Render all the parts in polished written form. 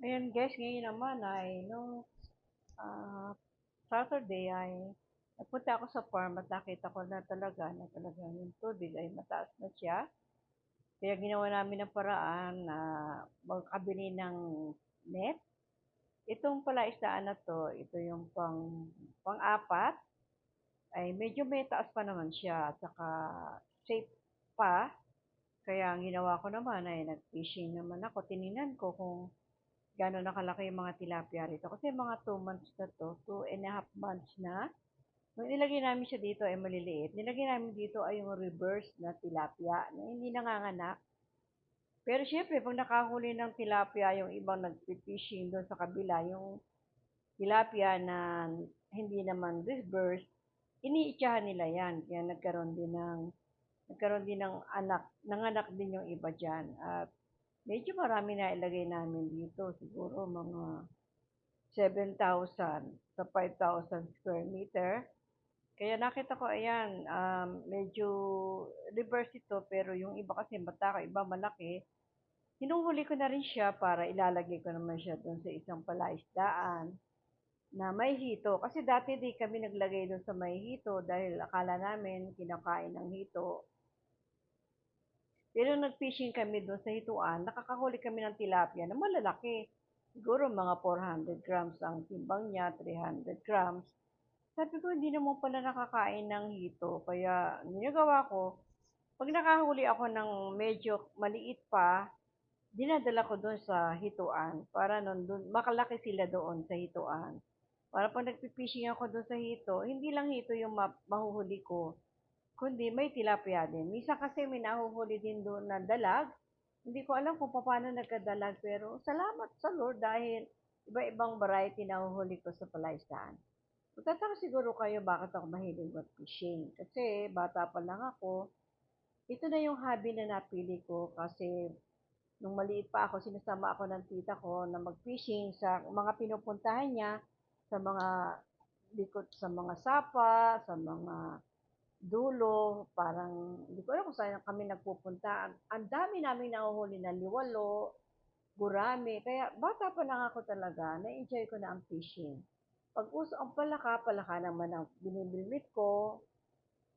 Ayan guys, ngayon naman ay nung ah, Saturday ay nagpunta ako sa farm at nakita ko na talagang yung tubig ay mataas na siya. Kaya ginawa namin ng paraan na magkabili ng net. Itong palaisdaan na to, ito yung pang-apat, ay medyo may taas pa naman siya at saka safe pa. Kaya ang ginawa ko naman ay nag-fishing naman ako. Tiningnan ko kung gano'n na kalaki yung mga tilapia rito. Kasi mga 2 months na to, 2.5 months na. Nung nilagay namin siya dito ay maliliit. Nilagay namin dito ay yung reverse na tilapia na hindi nanganganak. Pero syempre, pag nakahuli ng tilapia, yung ibang nagpipishing doon sa kabila, yung tilapia na hindi naman reverse, iniitsahan nila yan. Kaya nagkaroon din ng anak, nanganak din yung iba dyan. At medyo marami na ilagay namin dito. Siguro mga 7,000 sa 5,000 square meter. Kaya nakita ko, ayan, medyo reverse ito, pero yung iba kasi mataka, iba malaki. Hinuhuli ko na rin siya para ilalagay ko naman siya doon sa isang palaisdaan na may hito. Kasi dati di kami naglagay doon sa may hito dahil akala namin kinakain ng hito. Pero nag-fishing kami doon sa hituan, nakakahuli kami ng tilapia na malalaki. Siguro mga 400 grams ang timbang niya, 300 grams. Sabi ko, hindi naman pala nakakain ng hito. Kaya, ginagawa ko, pag nakahuli ako ng medyo maliit pa, dinadala ko doon sa hituan para nun, doon, makalaki sila doon sa hituan. Para pag nagpipishing ako doon sa hito, hindi lang hito yung mahuhuli ko, kundi may tilapia din. Minsan kasi may nahuhuli din doon na dalag. Hindi ko alam kung paano nagkadalag, pero salamat sa Lord dahil iba-ibang variety na nahuhuli ko sa palaisdaan. Magtataka siguro kayo bakit ako mahilig mag-fishing. Kasi bata pa lang ako, ito na yung hobby na napili ko kasi nung maliit pa ako, sinasama ako ng tita ko na mag-fishing sa mga pinupuntahan niya, sa mga likod, sa mga sapa, sa mga dulo, parang hindi ko alam kung saan kami nagpupunta. Ang dami namin nahuhuli na liwalo, gurami. Kaya bata pa lang ako talaga, na-enjoy ko na ang fishing. Pag uso ang palaka, palaka naman ang binibilmit ko.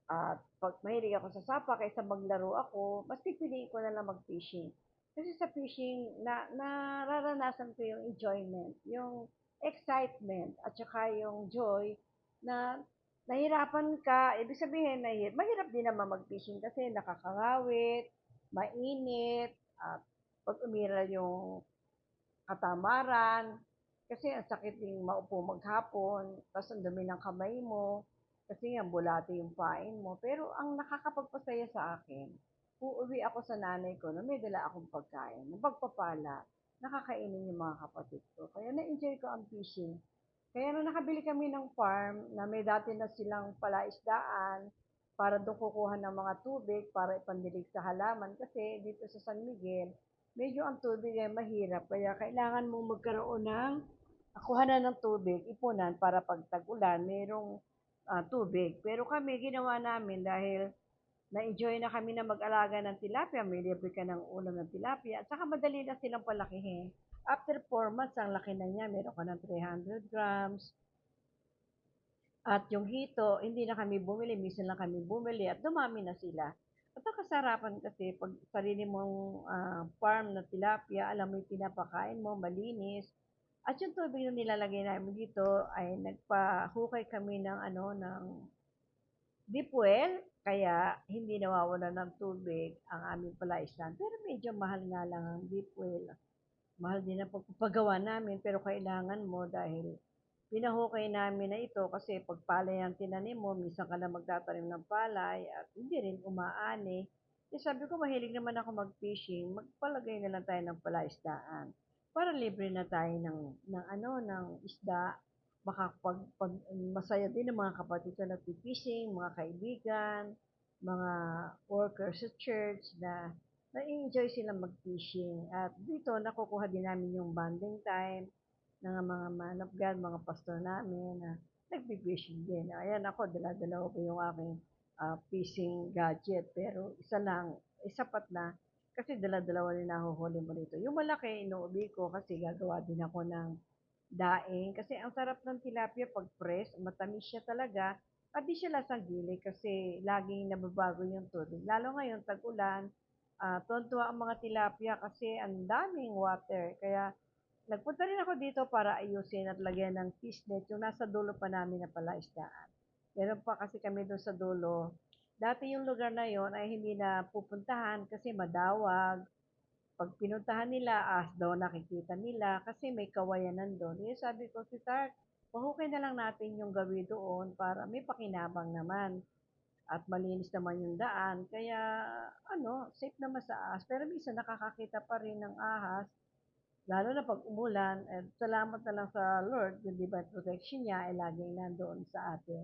At pag mahilig ako sa sapa, kaysa maglaro ako, mas pipiliin ko na lang mag-fishing. Kasi sa fishing, nararanasan ko yung enjoyment, yung excitement, at saka yung joy na nahirapan ka, ibig sabihin, mahirap din naman mag-fishing kasi nakakangawit, mainit, at pag umiral yung katamaran, kasi ang sakit din maupo maghapon, tapos ang dumi ng kamay mo, kasi nga bulate yung pain mo. Pero ang nakakapagpasaya sa akin, uuwi ako sa nanay ko na may dala akong pagkain, ng pagpapala, nakakainin yung mga kapatid ko. Kaya na-enjoy ko ang fishing. Kaya nung nakabili kami ng farm na may dati na silang palaisdaan, para doon kukuha ng mga tubig para ipandilig sa halaman kasi dito sa San Miguel, medyo ang tubig ay mahirap. Kaya kailangan mong magkaroon ng kuhanan ng tubig, ipunan para pag tag-ulan, mayroong tubig. Pero kami, ginawa namin dahil na-enjoy na kami na mag-alaga ng tilapia, may libre ka ng ulam ng tilapia, at saka madali na silang palakihin. After 4 months, ang laki na niya, meron ka ng 300 grams, at yung hito, hindi na kami bumili, minsan lang kami bumili at dumami na sila. At ang kasarapan kasi pag sarili mong farm na tilapia, alam mo yung pinapakain mo, malinis. At yung tubig na nilalagay namin dito ay nagpahukay kami ng deep well, kaya hindi nawawalan ng tubig ang aming palaisdan. Pero medyo mahal nga lang ang deep well. Mahal din ang pagpapagawa namin pero kailangan mo dahil pinahukay namin na ito kasi pag palay ang tinanim mo, minsan ka na magtatanim ng palay at hindi rin umaani. Eh sabi ko, mahilig naman ako mag-fishing, magpalagay na lang tayo ng palaisdaan. Para libre na tayo ng isda. Baka masaya din ng mga kapatid ko nag-fishing, mga kaibigan, mga workers sa church na na-enjoy sila mag-fishing. At dito, nakukuha din namin yung bonding time ng mga man of God, mga pastor namin na nagbe-fishing din. Ayan ako, dala-dala ko yung aking fishing gadget. Pero isa lang, sapat na. kasi dala-dalawa rin nahuhuli mo rito. Yung malaki, inuubi ko kasi gagawa din ako ng daing. Kasi ang sarap ng tilapia pag fresh, matamis siya talaga. At di siya lasang gilid kasi laging nababago yung tubig. Lalo ngayon, tag-ulan, tuwan-tuwa ang mga tilapia kasi ang daming water. Kaya nagpunta rin ako dito para ayusin at lagyan ng fish net yung nasa dulo pa namin na palaisdaan. Meron pa kasi kami doon sa dulo. Dati yung lugar na yon ay hindi na pupuntahan kasi madawag. Pag pinuntahan nila, daw nakikita nila kasi may kawayan nandun. Eh, sabi ko, si Tart, pahukay na lang natin yung gawi doon para may pakinabang naman at malinis naman yung daan. Kaya, safe naman sa ahas. Pero minsan nakakakita pa rin ng ahas, lalo na pag umulan. At salamat na lang sa Lord, yung divine protection niya ay laging nandoon sa atin.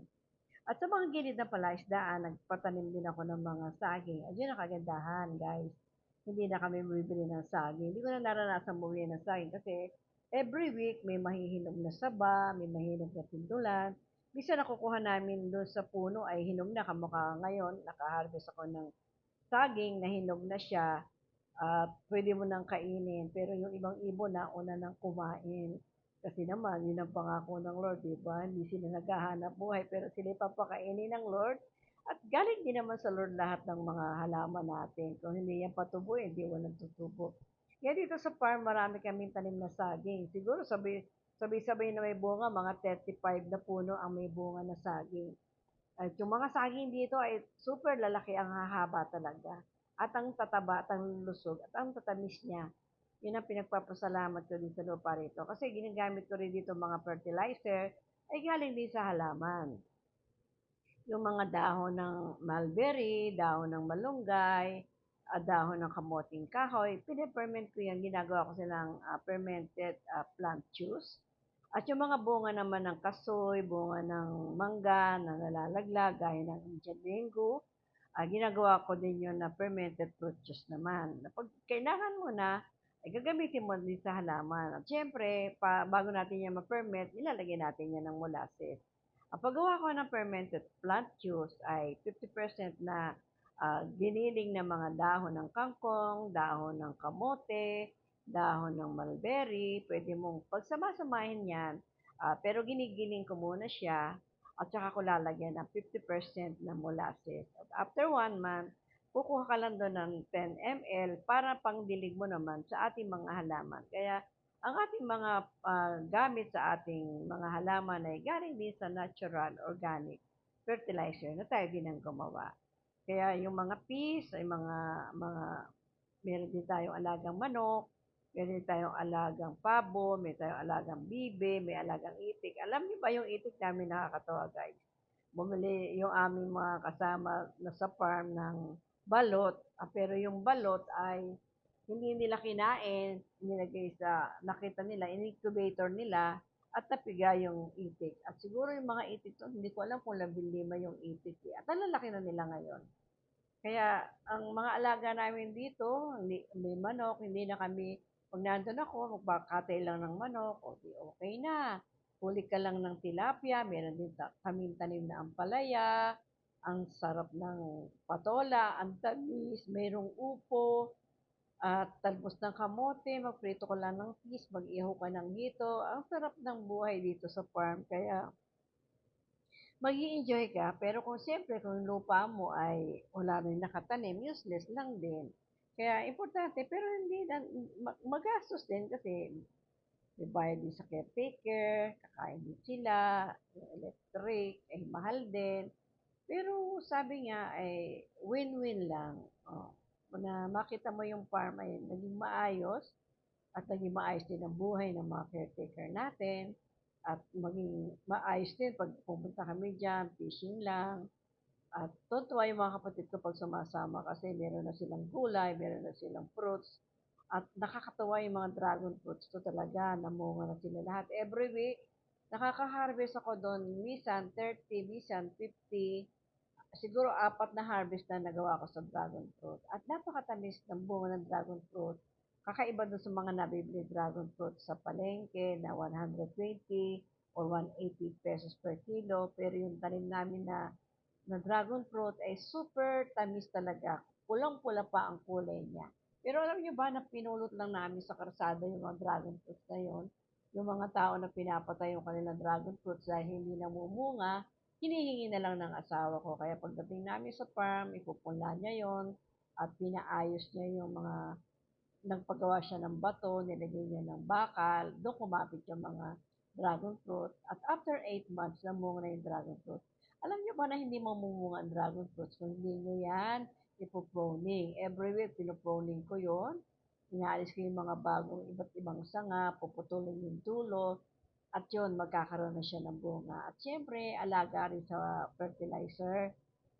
At sa mga gilid ng palaisdaan, nagpatanim din ako ng mga saging. Ayun ang kagandahan, guys. Hindi na kami bumibili ng saging. Hindi ko na naranasan bumili ng saging kasi every week may mahihinog na saba, may mahihinog na pindulan. Minsan nakukuha namin doon sa puno ay hinog na kamukha ngayon. Nakaharvest ako ng saging na hinog na siya at pwede mo nang kainin. Pero yung ibang ibon na una nang kumain. Kasi naman, yun ang pangako ng Lord, di ba? Hindi sila naghahanap buhay, pero sila papakainin ng Lord. At galing din naman sa Lord lahat ng mga halaman natin. Kung hindi yan patubo, hindi walang tutubo. Kaya dito sa farm, marami kaming tanim na saging. Siguro sabay-sabay na may bunga, mga 35 na puno ang may bunga na saging. At yung mga saging dito ay super lalaki ang hahaba talaga. At ang tataba at ang lusog at ang tatamis niya. Yun ang pinagpapasalamat ko din sa lupa rito. Kasi ginagamit ko rin dito mga fertilizer ay galing din sa halaman. Yung mga dahon ng mulberry, dahon ng malunggay, dahon ng kamoting kahoy, piniperment ko yan. Ginagawa ko silang fermented plant juice. At yung mga bunga naman ng kasoy, bunga ng mangga na nalalaglag, gaya ng Indian mango, ginagawa ko din yun na fermented fruit juice naman. Na pag kailangan mo na, ay gagamitin mo din sa halaman. At syempre, bago natin yan ma-ferment, nilalagyan natin yan ng molasses. Ang paggawa ko ng fermented plant juice ay 50% na giniling ng mga dahon ng kangkong, dahon ng kamote, dahon ng mulberry. Pwede mong pagsama-samahin yan. Pero ginigiling ko muna siya at saka ko lalagyan ng 50% na molasses. At after 1 month, kukuha ka lang doon ng 10 ml para pangdilig mo naman sa ating mga halaman. Kaya ang ating mga gamit sa ating mga halaman ay galing din sa natural organic fertilizer na tayo din ang gumawa. Kaya yung mga peas ay mga meron din tayong alagang manok, meron din tayong alagang pabo, may tayong alagang bibe, may alagang itik. Alam niyo ba yung itik namin nakakatawa, guys? Bumili yung aming mga kasama na sa farm ng balot, pero yung balot ay hindi nila kinain, nilagay sa, nakita nila, in-incubator nila, at napiga yung itik. At siguro yung mga itik to, hindi ko alam kung 15 yung itik. At ang lalaki na nila ngayon. Kaya ang mga alaga namin dito, may manok, hindi na kami, pag nandun ako, magpakatay lang ng manok, o di okay na. Huli ka lang ng tilapia, meron din kaming tanim na ampalaya, ang sarap ng patola, ang tamis, mayroong upo, at talbos ng kamote, magprito ko lang ng fish, mag-ihaw ka ng hito. Ang sarap ng buhay dito sa farm. Kaya mag enjoy ka, pero kung siyempre kung lupa mo ay wala rin nakatanim, useless lang din. Kaya importante, pero hindi na, magastos din kasi may bayad din sa caretaker, kakain din sila, yung electric, ay mahal din. Pero sabi nga ay win-win lang. Oh, na makita mo yung farm ay naging maayos, at naging maayos din ang buhay ng mga caretaker natin at maging maayos din pag pupunta kami diyan, fishing lang. At tuwa yung mga kapatid ko pag sumasama kasi meron na silang gulay, meron na silang fruits. At nakakatawa yung mga dragon fruits to talaga, namunga na sila lahat. Every week, nakaka-harvest ako doon, minsan 30, minsan 50, siguro 4 na harvest na nagawa ko sa dragon fruit. At napakatamis ng bunga ng dragon fruit. Kakaiba doon sa mga nabibili dragon fruit sa palengke na 120 or 180 pesos per kilo. Pero yung tanim namin na dragon fruit ay super tamis talaga. Pulang-pula pa ang kulay niya. Pero alam niyo ba na pinulot lang namin sa kalsada yung mga dragon fruits na yun? Yung mga tao na pinapatay yung kanilang dragon fruits dahil hindi namumunga, hinihingi na lang ng asawa ko. Kaya pagdating namin sa farm, ipupunla niya yon at pinaayos niya yung mga nagpagawa siya ng bato, nilagay niya ng bakal, doon kumapit yung mga dragon fruit. At after 8 months, namunga na yung dragon fruit. Alam niyo ba na hindi mamumunga ang dragon fruits kung hindi niyo yan ipoproning. Every week, pinoproning ko yon. Inaalis ko yung mga bagong iba't ibang sanga, puputulin yung dulo, at yun, magkakaroon na siya ng bunga. At syempre, alaga rin sa fertilizer.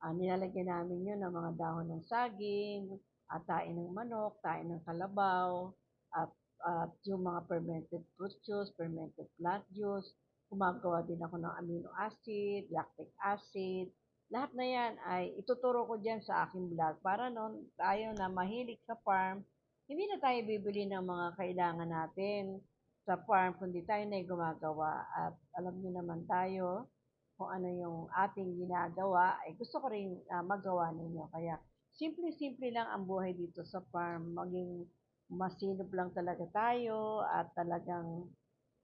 Nilalagyan namin yun ng mga dahon ng saging, at tae ng manok, tae ng kalabaw, at, at yung mga fermented fruit juice, fermented plant juice. Gumagawa din ako ng amino acid, lactic acid. Lahat na yan ay ituturo ko dyan sa aking vlog para noon tayo na mahilig sa farm, hindi na tayo bibili ng mga kailangan natin sa farm, kundi tayo na yung gumagawa. At alam niyo naman tayo kung ano yung ating ginagawa, ay gusto ko rin magawa ninyo. Kaya simple-simple lang ang buhay dito sa farm. Maging masinop lang talaga tayo at talagang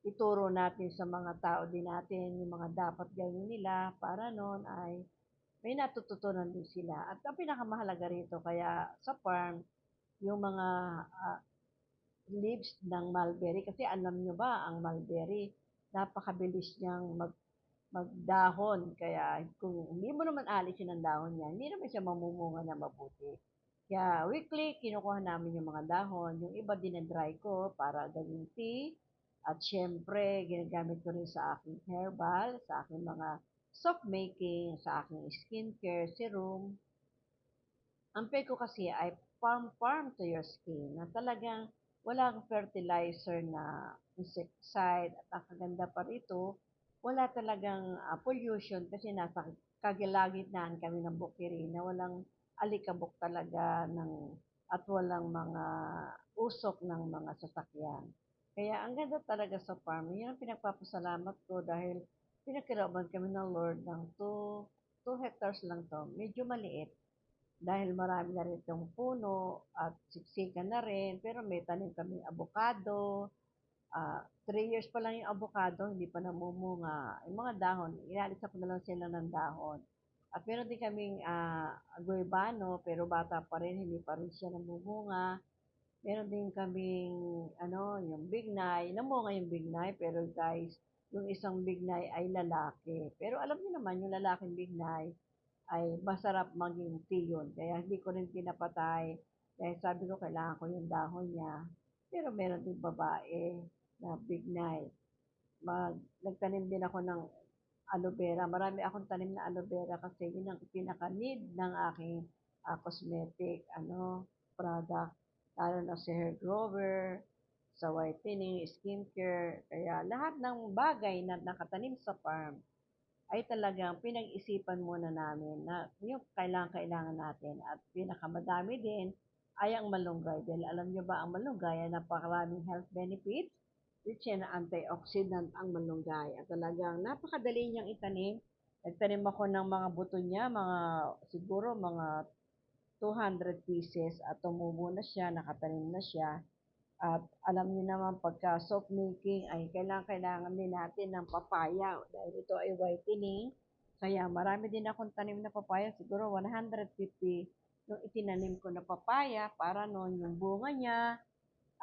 ituro natin sa mga tao din natin yung mga dapat gawin nila para noon ay may natututunan din sila. At ang pinakamahalaga rito, kaya sa farm, yung mga ah, leaves ng mulberry. Kasi alam nyo ba, ang mulberry, napakabilis niyang magdahon. Kaya kung hindi mo naman alisin ang dahon niya, hindi naman siya mamumunga na mabuti. Kaya weekly, kinukuha namin yung mga dahon. Yung iba dinadry ko para gawing tea. At syempre, ginagamit ko rin sa aking herbal, sa aking mga soap making, sa aking skincare serum. Ang peg ko kasi ay farm to your skin na talagang walang fertilizer na insecticide at ang kaganda pa rito, wala talagang pollution kasi nasa kagilagitnaan kami ng bukiri na walang alikabok talaga at walang mga usok ng mga sasakyan. Kaya ang ganda talaga sa farm. Yan ang pinagpapasalamat ko dahil pinakiraman kami ng Lord ng 2 hectares lang to. Medyo maliit dahil marami na rin itong puno at siksikan na rin, pero may tanim kaming avocado. 3 years pa lang yung avocado, hindi pa namumunga. Yung mga dahon, inalisan ko na lang sila ng dahon. At meron din kaming guebano, pero bata pa rin, hindi pa rin siya namumunga. Meron din kaming, yung bignay. Namunga yung bignay, pero guys, yung isang bignay ay lalaki. Pero alam niyo naman, yung lalaking bignay, ay masarap maging tea yun. Kaya hindi ko rin pinapatay. Dahil sabi ko, kailangan ko yung dahon niya. Pero meron din babae na big night. Nagtanim din ako ng aloe vera. Marami akong tanim na aloe vera kasi yun ang pinaka-need ng aking cosmetic product. Lalo na sa hair grower, sa whitening, skincare. Kaya lahat ng bagay na nakatanim sa farm, ay talagang pinag-isipan muna namin na yung kailangan natin at pinakamadami din ay ang malunggay. Dahil alam nyo ba ang malunggay ay napakaraming health benefits, rich in antioxidant ang malunggay. At talagang napakadali niyang itanim. Nagtanim ako ng mga buto niya, siguro mga 200 pieces at tumubo na siya, nakatanim na siya. At alam niyo naman pagka soap making ay kailangan din natin ng papaya dahil ito ay whitening. Kaya marami din akong tanim na papaya, siguro 150 yung itinanim ko na papaya para noon yung bunga niya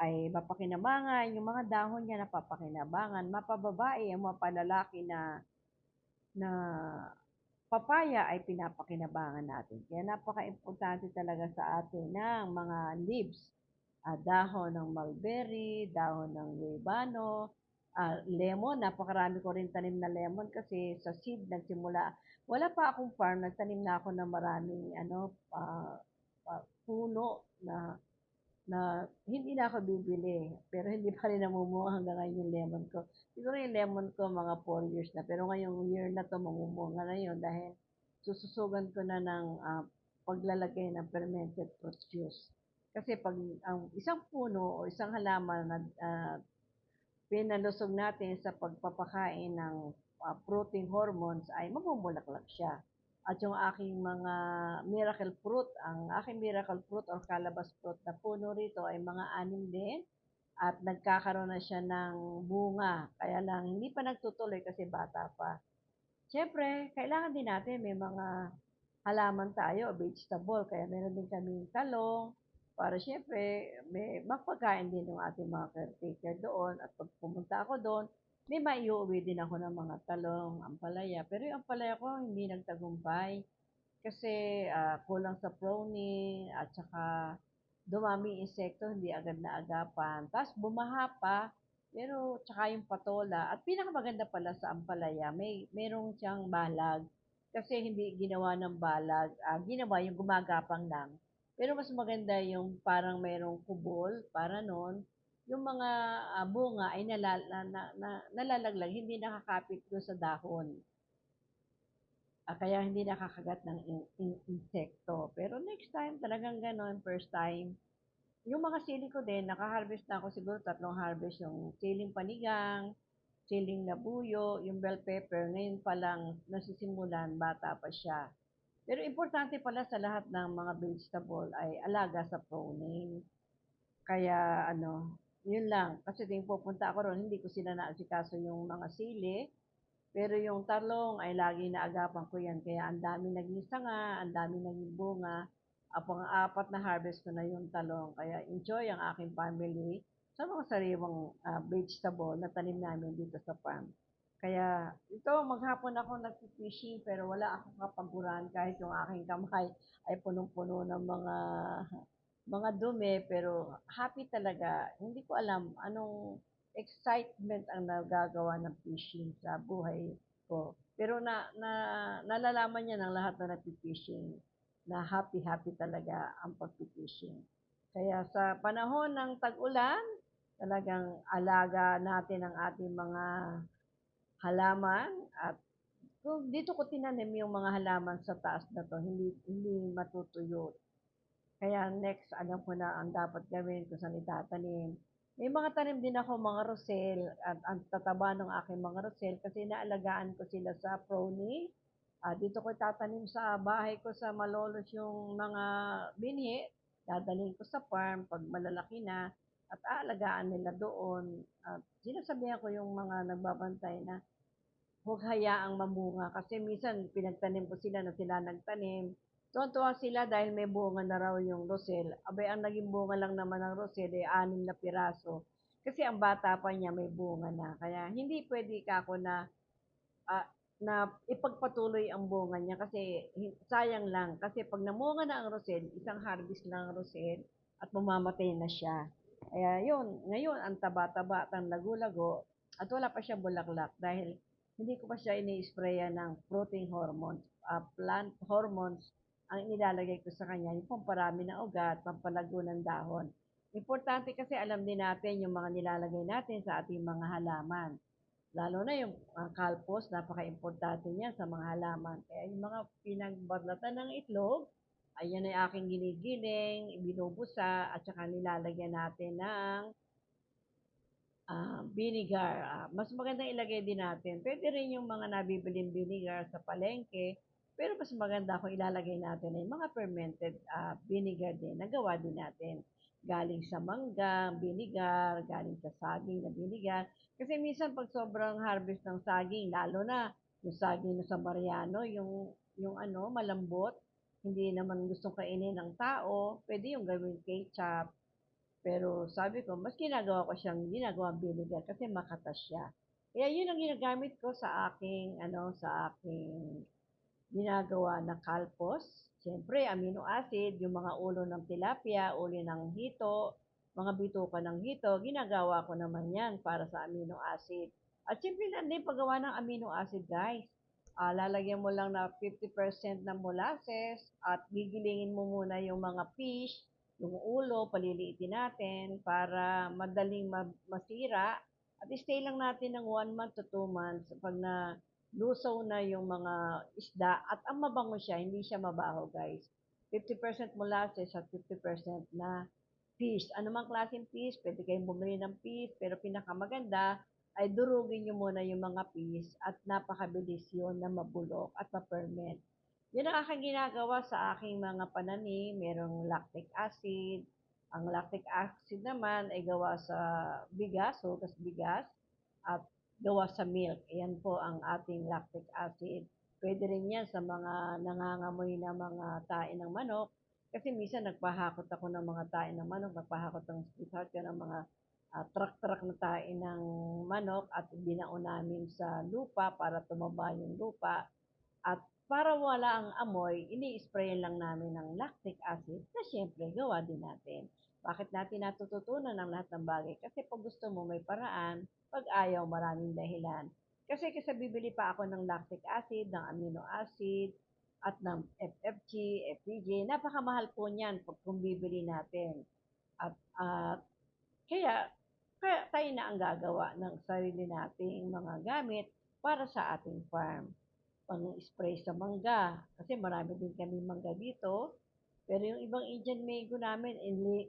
ay mapakinabangan, yung mga dahon niya napapakinabangan, mapababae ang mapalalaki na papaya ay pinapakinabangan natin. Kaya napaka-importante talaga sa atin ng mga leaves, dahon ng mulberry, dahon ng guebano, lemon. Napakarami ko rin tanim na lemon kasi sa seed nagsimula. Wala pa akong farm, nagtanim na ako ng maraming puno na hindi na ako bibili. Pero hindi pa rin namumunga hanggang ngayon yung lemon ko. Siguro yung lemon ko mga 4 years na. Pero ngayong year na to mamumunga na yun dahil sususugan ko na ng paglalagay ng fermented fruit juice. Kasi pag ang isang puno o isang halaman na pinalusog natin sa pagpapakain ng protein hormones ay mamumulaklak siya. at yung aking mga miracle fruit. Ang aking miracle fruit or calabas fruit na puno rito ay mga 6 din at nagkakaroon na siya ng bunga. Kaya lang hindi pa nagtutuloy kasi bata pa. Siyempre, kailangan din natin may mga halaman tayo, vegetable. Kaya meron din kaming talong para siyempre may mapagkain din yung ating mga caretaker doon. At pag pumunta ako doon, may maiuwi din ako ng mga talong, ampalaya. Pero yung ampalaya ko hindi nagtagumpay kasi kulang sa proning at saka dumami yung insekto, hindi agad naagapan. Tapos bumaha pa, pero tsaka yung patola. At pinakamaganda pala sa ampalaya, merong siyang balag. Kasi hindi ginawa ng balag, ginawa yung gumagapang lang. Pero mas maganda yung parang merong kubol, para noon, yung mga bunga ay nalalaglag, hindi nakakapit doon sa dahon. Kaya hindi nakakagat ng insekto. Pero next time, talagang gano'n, first time. Yung mga sili ko din, naka-harvest na ako siguro 3 harvest. Yung siling panigang, siling labuyo, yung bell pepper, ngayon pa lang nasisimulan, bata pa siya. Pero importante pala sa lahat ng mga vegetable ay alaga sa pruning. Kaya yun lang. Kasi tuwing pupunta ako ron, hindi ko sila naasikaso yung mga sili. Pero yung talong ay laging naagapan ko yan. Kaya ang dami naging sanga, ang dami naging bunga. Pang-apat na harvest ko na yung talong. Kaya enjoy ang aking family sa mga sariwang vegetable na tanim namin dito sa farm. Kaya ito, maghapon ako nag-fishing pero wala akong kapaguran kahit yung aking kamay ay punong-puno ng mga dumi, pero happy talaga. Hindi ko alam anong excitement ang nagagawa ng fishing sa buhay ko. Pero nalalaman niya ng lahat na nagpi-fishing na happy-happy talaga ang pagpi-fishing. Kaya sa panahon ng tag-ulan, talagang alaga natin ang ating mga halaman at kung dito ko tinanim yung mga halaman sa taas na to, hindi matutuyo. Kaya next, alam ko na ang dapat gawin kung saan itatanim. May mga tanim din ako, mga rosel, at ang tataba ng aking mga rosel kasi naalagaan ko sila sa prony. Dito ko itatanim sa bahay ko sa Malolos yung mga binhi. Dadalhin ko sa farm pag malalaki na at aalagaan nila doon. At sinasabihan ko yung mga nagbabantay na huwag hayaang mamunga kasi minsan pinagtanim ko sila na sila nagtanim. Tuwan-tuwa sila dahil may bunga na raw yung rosel. Abay, ang naging bunga lang naman ng rosel ay 6 na piraso. Kasi ang bata pa niya may bunga na. Kaya hindi pwede ka ako ah, na ipagpatuloy ang bunga niya kasi sayang lang. Kasi pag namunga na ang rosel, isang harvest lang ang rosel at mamamatay na siya. Kaya yun, ngayon ang taba-taba at ang lago-lago at wala pa siya bulaklak dahil hindi ko pa siya ini-sprayan ng protein hormones, plant hormones ang inilalagay ko sa kanya, yung pamparami ng ugat, pampalago ng dahon. Importante kasi alam din natin yung mga nilalagay natin sa ating mga halaman. Lalo na yung kalpos, napaka-importante niya sa mga halaman. Kaya yung mga pinagbablatan ng itlog, ayan ay aking ginigiling, binubusa, at saka nilalagyan natin ng vinegar. Mas magandang ilagay din natin. Pwede rin yung mga nabibiling vinegar sa palengke, pero mas maganda kung ilalagay natin ay mga fermented vinegar din, nagawa din natin. Galing sa mangga, vinegar, galing sa saging na vinegar. Kasi minsan pag sobrang harvest ng saging, lalo na yung saging na sa Mariano, yung malambot, hindi naman gustong kainin ng tao, pwede yung gawing ketchup, pero sabi ko, mas ginagawang vinegar kasi makatas siya. Kaya yun ang ginagamit ko sa aking ginagawa na kalpos. Siyempre, amino acid, yung mga ulo ng tilapia, ulo ng hito, mga bituka ng hito, ginagawa ko naman yan para sa amino acid. At siyempre lang din paggawa ng amino acid, guys. Lalagyan mo lang na 50% ng molasses at gigilingin mo muna yung mga fish, yung ulo, paliliitin natin para madaling masira. At stay lang natin ng 1 month to 2 months pag na lusaw na yung mga isda at ang mabango siya, hindi siya mabaho, guys. 50% molasses at 50% na fish. Anumang klaseng fish, pwede kayong bumili ng fish, pero pinakamaganda ay durugin nyo muna yung mga fish at napakabilis yun na mabulok at ma-ferment. Yun ang aking ginagawa sa aking mga pananim, merong lactic acid. Ang lactic acid naman ay gawa sa bigas, hugas bigas, at gawa sa milk. Ayan po ang ating lactic acid. Pwede rin yan sa mga nangangamoy na mga tae ng manok. Kasi minsan nagpahakot ako ng mga tae ng manok, nagpahakot ng sweetheart ko ng mga truck-truck na tae ng manok at binaon namin sa lupa para tumaba yung lupa. At para wala ang amoy, ini-spray lang namin ng lactic acid na siyempre gawa din natin. Bakit natin natututunan ang lahat ng bagay? Kasi pag gusto mo may paraan, pag ayaw maraming dahilan. Kasi bibili pa ako ng lactic acid, ng amino acid, at ng FFG, FPG. Napakamahal po niyan kung bibili natin. At kaya, kaya tayo na ang gagawa ng sarili nating mga gamit para sa ating farm pang-spray sa mangga. Kasi marami din kami mangga dito. Pero yung ibang Indian mango namin,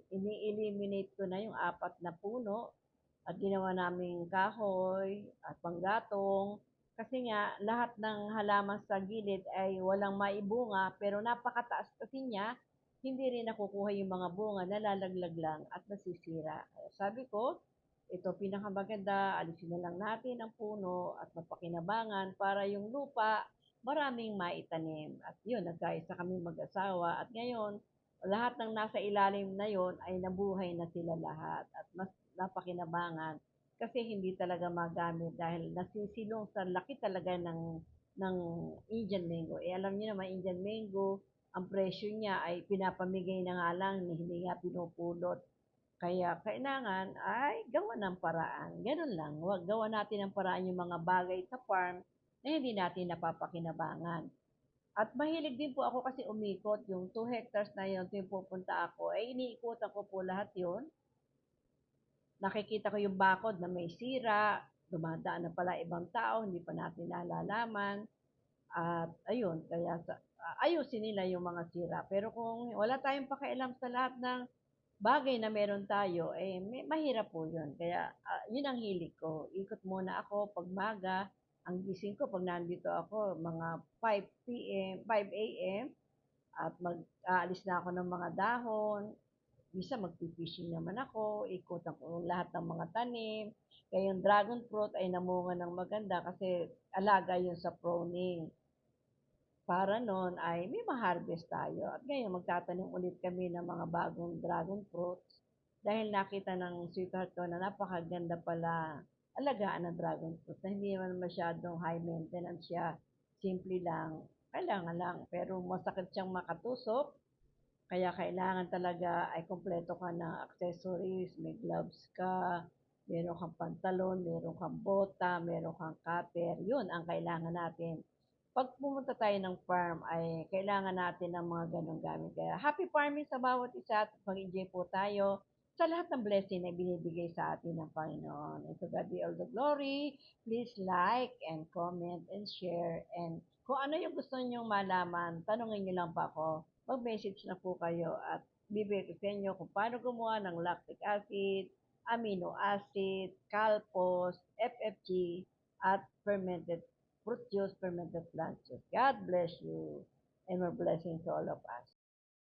ini-eliminate ko na yung 4 na puno at ginawa naming kahoy at panggatong. Kasi nga, lahat ng halaman sa gilid ay walang maibunga, pero napakataas kasi niya, hindi rin nakukuha yung mga bunga, nalalaglag lang at nasisira. Kaya sabi ko, ito pinakamaganda, alisin na lang natin ang puno at mapakinabangan para yung lupa maraming maitanim. At yun, nagkaisa kami mag-asawa. At ngayon, lahat ng nasa ilalim na yon ay nabuhay na sila lahat. At mas napakinabangan kasi hindi talaga magamit dahil nasisilong sa laki talaga ng Indian mango. Eh alam niyo naman, Indian mango, ang presyo niya ay pinapamigay na nga lang, hindi nga pinupulot. Kaya kailangan ay gawa ng paraan. Ganun lang. Huwag gawa natin ng paraan yung mga bagay sa farm na hindi natin napapakinabangan. At mahilig din po ako kasi umikot. Yung 2 hectares na yun, tuwing pupunta ako, ay iniikutan ko po lahat yun. Nakikita ko yung bakod na may sira, dumadaan na pala ibang tao, hindi pa natin nalalaman. At ayun, kaya ayusin nila yung mga sira. Pero kung wala tayong pakialam sa lahat ng bagay na meron tayo, eh mahirap po yun. Kaya yun ang hilig ko. Ikot muna ako pag maga. Ang gising ko pag nandito ako, mga 5 p.m., 5 a.m. at mag-aalis na ako ng mga dahon. Minsan magpi-fishing naman ako, ikutan ko lahat ng mga tanim. Kaya yung dragon fruit ay namunga ng maganda kasi alaga yun sa pruning. Para noon ay may ma-harvest tayo. At ngayon magtatanim ulit kami ng mga bagong dragon fruits dahil nakita ng sweetheart ko na napakaganda pala alagaan ng dragon fruit na hindi naman masyadong high maintenance siya. Simple lang, kailangan lang. Pero masakit siyang makatusok, kaya kailangan talaga ay kumpleto ka ng accessories, may gloves ka, meron kang pantalon, meron kang bota, meron kang cutter. Yun ang kailangan natin. Pag pumunta tayo ng farm ay kailangan natin ng mga ganong gamit. Kaya happy farming sa bawat isa at mag-enjoy po tayo sa lahat ng blessing na binibigay sa atin ng Panginoon. And to God be all the glory. Please like and comment and share. And kung ano yung gusto ninyong malaman, tanungin niyo lang pa ako. Mag-message na po kayo at bibigay ko sa inyo kung paano gumawa ng lactic acid, amino acid, calpos, FFG, at fermented fruit juice, fermented plant juice. God bless you and more blessings to all of us.